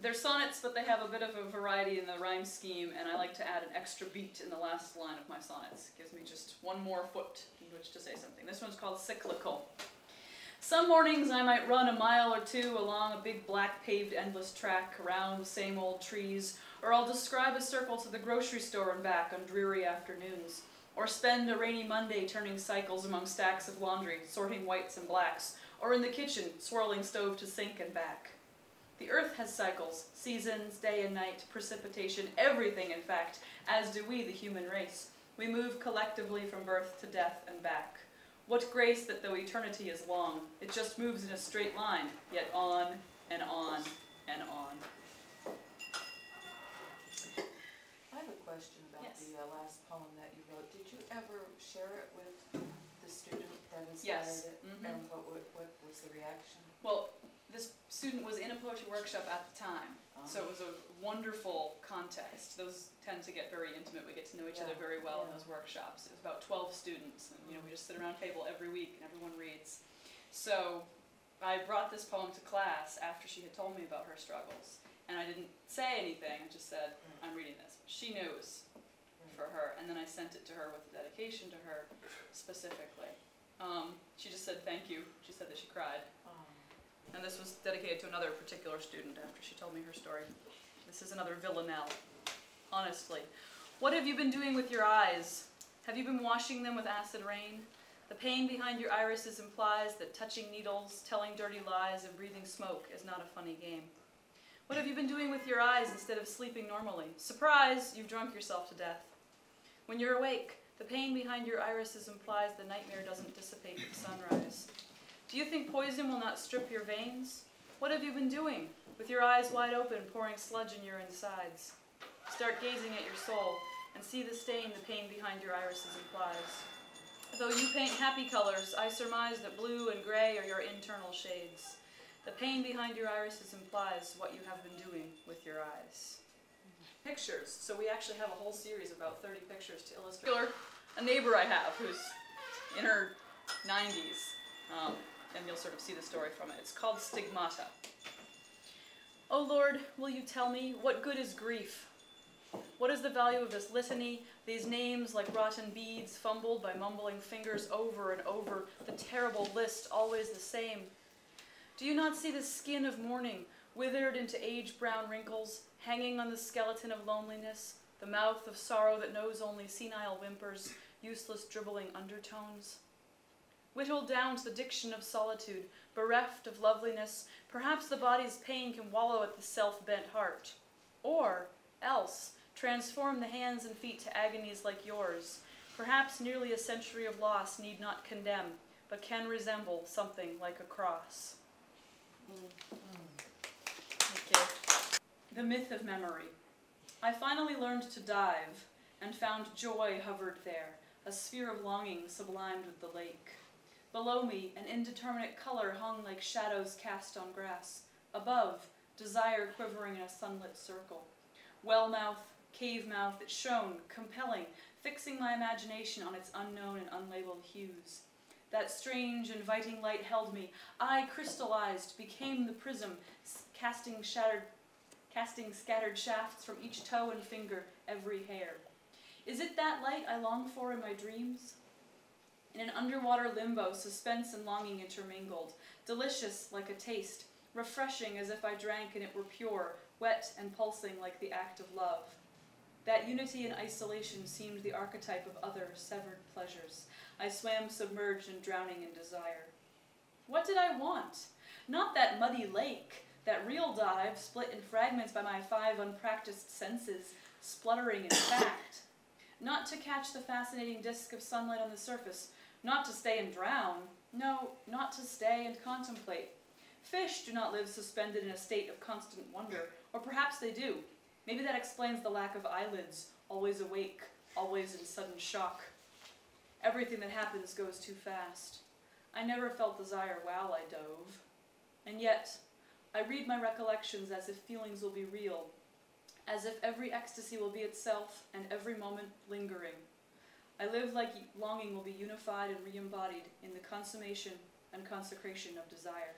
They're sonnets, but they have a bit of a variety in the rhyme scheme, and I like to add an extra beat in the last line of my sonnets. It gives me just one more foot in which to say something. This one's called Cyclical. Some mornings I might run a mile or two along a big black paved endless track around the same old trees, or I'll describe a circle to the grocery store and back on dreary afternoons, or spend a rainy Monday turning cycles among stacks of laundry, sorting whites and blacks, or in the kitchen swirling stove to sink and back. The earth has cycles, seasons, day and night, precipitation, everything in fact, as do we, the human race. We move collectively from birth to death and back. What grace that though eternity is long, it just moves in a straight line, yet on and on and on. I have a question about the last poem that you wrote. Did you ever share it with the student that inspired it? Mm-hmm. And what was the reaction? Well, this student was in a poetry workshop at the time, so it was a wonderful context. Those tend to get very intimate. We get to know each other very well in those workshops. It was about 12 students, and we just sit around a table every week and everyone reads. So I brought this poem to class after she had told me about her struggles, and I didn't say anything. I just said, I'm reading this. She knows for her, and then I sent it to her with a dedication to her specifically. She just said thank you. She said that she cried. And this was dedicated to another particular student after she told me her story. This is another villanelle. Honestly, what have you been doing with your eyes? Have you been washing them with acid rain? The pain behind your irises implies that touching needles, telling dirty lies, and breathing smoke is not a funny game. What have you been doing with your eyes instead of sleeping normally? Surprise, you've drunk yourself to death. When you're awake, the pain behind your irises implies the nightmare doesn't dissipate with sunrise. Do you think poison will not strip your veins? What have you been doing? With your eyes wide open, pouring sludge in your insides. Start gazing at your soul, and see the stain the pain behind your irises implies. Though you paint happy colors, I surmise that blue and gray are your internal shades. The pain behind your irises implies what you have been doing with your eyes. Pictures. So we actually have a whole series of about 30 pictures to illustrate. A neighbor I have who's in her 90s. And you'll sort of see the story from it. It's called Stigmata. O Lord, will you tell me, what good is grief? What is the value of this litany, these names like rotten beads, fumbled by mumbling fingers over and over, the terrible list always the same? Do you not see the skin of mourning, withered into age-brown wrinkles, hanging on the skeleton of loneliness, the mouth of sorrow that knows only senile whimpers, useless dribbling undertones? Whittled down to the diction of solitude, bereft of loveliness, perhaps the body's pain can wallow at the self-bent heart. Or else, transform the hands and feet to agonies like yours. Perhaps nearly a century of loss need not condemn, but can resemble something like a cross. Thank you. The myth of memory. I finally learned to dive, and found joy hovered there, a sphere of longing sublimed with the lake. Below me, an indeterminate color hung like shadows cast on grass. Above, desire quivering in a sunlit circle. Well mouth, cave mouth, it shone, compelling, fixing my imagination on its unknown and unlabeled hues. That strange, inviting light held me. I crystallized, became the prism, casting scattered shafts from each toe and finger, every hair. Is it that light I long for in my dreams? In an underwater limbo, suspense and longing intermingled, delicious like a taste, refreshing as if I drank and it were pure, wet and pulsing like the act of love. That unity and isolation seemed the archetype of other, severed pleasures. I swam submerged and drowning in desire. What did I want? Not that muddy lake, that real dive, split in fragments by my 5 unpracticed senses, spluttering in fact. Not to catch the fascinating disk of sunlight on the surface, not to stay and drown, no, not to stay and contemplate. Fish do not live suspended in a state of constant wonder, or perhaps they do. Maybe that explains the lack of eyelids, always awake, always in sudden shock. Everything that happens goes too fast. I never felt desire while I dove. And yet, I read my recollections as if feelings will be real, as if every ecstasy will be itself and every moment lingering. I live like longing will be unified and re-embodied in the consummation and consecration of desire.